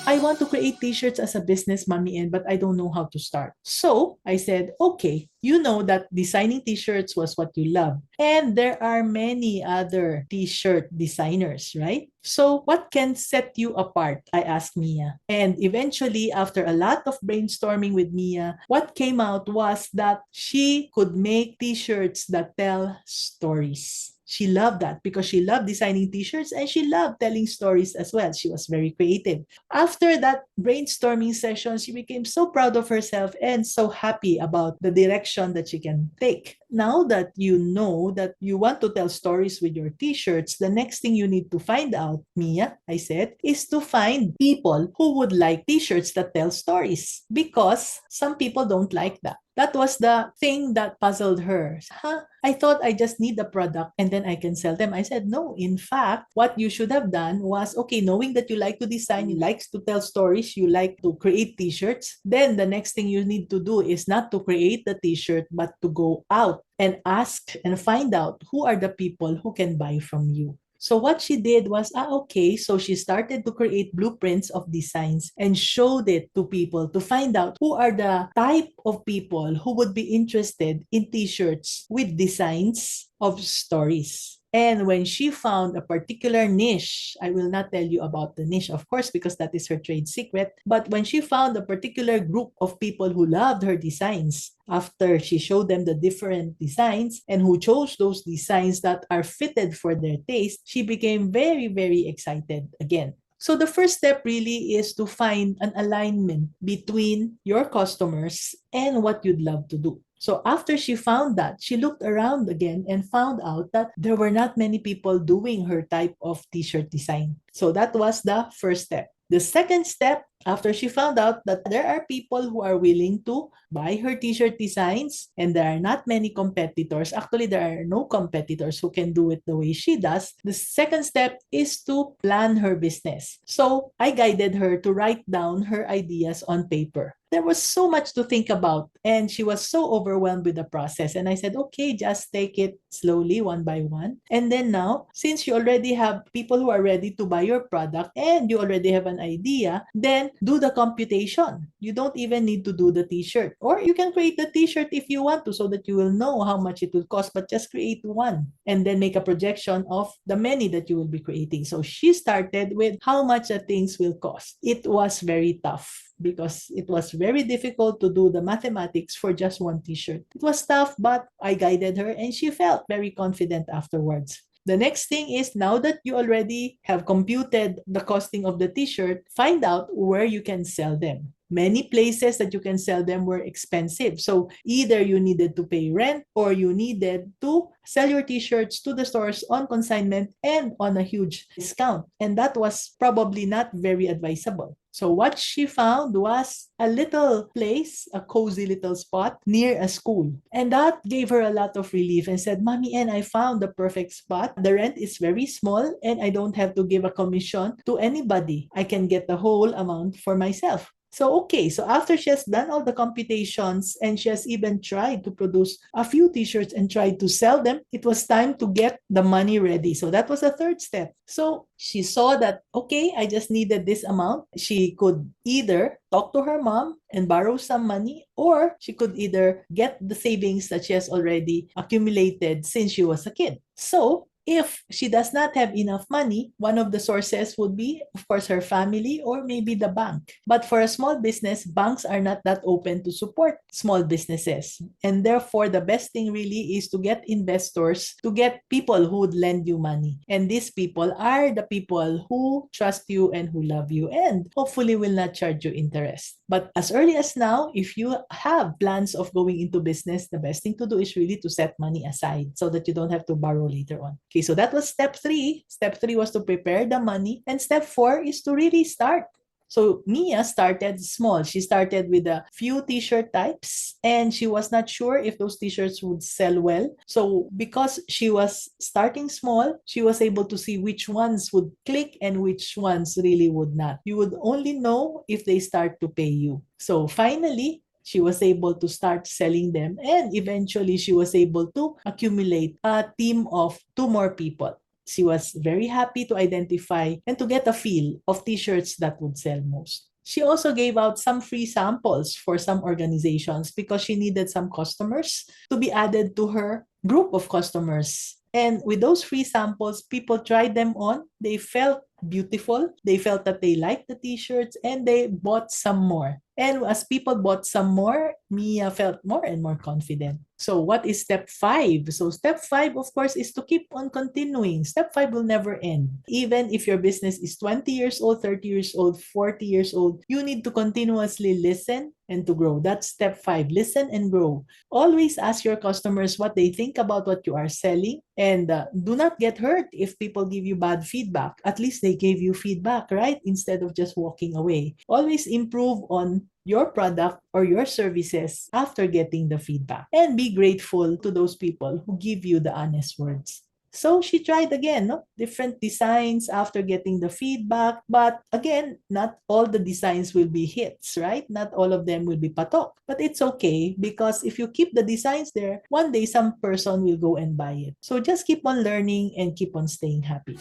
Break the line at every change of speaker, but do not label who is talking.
I want to create t-shirts as a business, Mommy N, but I don't know how to start. So I said, okay, you know that designing t-shirts was what you love. And there are many other t-shirt designers, right? So what can set you apart? I asked Mia. And eventually, after a lot of brainstorming with Mia, what came out was that she could make t-shirts that tell stories. She loved that because she loved designing t-shirts and she loved telling stories as well. She was very creative. After that brainstorming session, she became so proud of herself and so happy about the direction that she can take. Now that you know that you want to tell stories with your t-shirts, the next thing you need to find out, Mia, I said, is to find people who would like t-shirts that tell stories because some people don't like that. That was the thing that puzzled her. Huh? I thought I just need the product and then I can sell them. I said, no, in fact, what you should have done was, okay, knowing that you like to design, you like to tell stories, you like to create t-shirts, then the next thing you need to do is not to create the t-shirt, but to go out and ask and find out who are the people who can buy from you. So what she did was, okay, so she started to create blueprints of designs and showed it to people to find out who are the type of people who would be interested in t-shirts with designs of stories. And when she found a particular niche, I will not tell you about the niche, of course, because that is her trade secret. But when she found a particular group of people who loved her designs, after she showed them the different designs and who chose those designs that are fitted for their taste, she became very, very excited again. So the first step really is to find an alignment between your customers and what you'd love to do. So after she found that, she looked around again and found out that there were not many people doing her type of t-shirt design. So that was the first step. The second step, after she found out that there are people who are willing to buy her t-shirt designs and there are not many competitors, actually there are no competitors who can do it the way she does, the second step is to plan her business. So I guided her to write down her ideas on paper. There was so much to think about and she was so overwhelmed with the process. And I said, okay, just take it slowly one by one. And then now, since you already have people who are ready to buy your product and you already have an idea, then do the computation. You don't even need to do the t-shirt. Or you can create the t-shirt if you want to so that you will know how much it will cost, but just create one and then make a projection of the many that you will be creating. So she started with how much the things will cost. It was very tough because it was very difficult to do the mathematics for just one t-shirt. It was tough, but I guided her and she felt very confident afterwards. The next thing is now that you already have computed the costing of the t-shirt, find out where you can sell them. Many places that you can sell them were expensive. So either you needed to pay rent or you needed to sell your t-shirts to the stores on consignment and on a huge discount. And that was probably not very advisable. So what she found was a little place, a cozy little spot near a school. And that gave her a lot of relief and said, Mommy, and I found the perfect spot. The rent is very small and I don't have to give a commission to anybody. I can get the whole amount for myself. So, okay, so after she has done all the computations and she has even tried to produce a few t-shirts and tried to sell them, it was time to get the money ready. So that was the third step. So she saw that, okay, I just needed this amount. She could either talk to her mom and borrow some money, or she could either get the savings that she has already accumulated since she was a kid. So if she does not have enough money, one of the sources would be, of course, her family or maybe the bank. But for a small business, banks are not that open to support small businesses. And therefore, the best thing really is to get investors, to get people who would lend you money. And these people are the people who trust you and who love you and hopefully will not charge you interest. But as early as now, if you have plans of going into business, the best thing to do is really to set money aside so that you don't have to borrow later on. Okay, so that was step 3. Step 3 was to prepare the money. And step 4 is to really start. So Mia started small. She started with a few t-shirt types and she was not sure if those t-shirts would sell well. So because she was starting small, she was able to see which ones would click and which ones really would not. You would only know if they start to pay you. So finally, she was able to start selling them and eventually she was able to accumulate a team of 2 more people. She was very happy to identify and to get a feel of t-shirts that would sell most. She also gave out some free samples for some organizations because she needed some customers to be added to her group of customers. And with those free samples, people tried them on. They felt beautiful. They felt that they liked the t-shirts and they bought some more. And as people bought some more, Mia felt more and more confident. So what is step 5? So step 5, of course, is to keep on continuing. Step 5 will never end. Even if your business is 20 years old, 30 years old, 40 years old, you need to continuously listen and to grow. That's step 5. Listen and grow. Always ask your customers what they think about what you are selling, and do not get hurt if people give you bad feedback. At least they gave you feedback, right? Instead of just walking away. Always improve on your product or your services after getting the feedback, and be grateful to those people who give you the honest words. So she tried again, no? Different designs after getting the feedback. But again, not all the designs will be hits, right? Not all of them will be patok. But it's okay because if you keep the designs there, one day some person will go and buy it. So just keep on learning and keep on staying happy.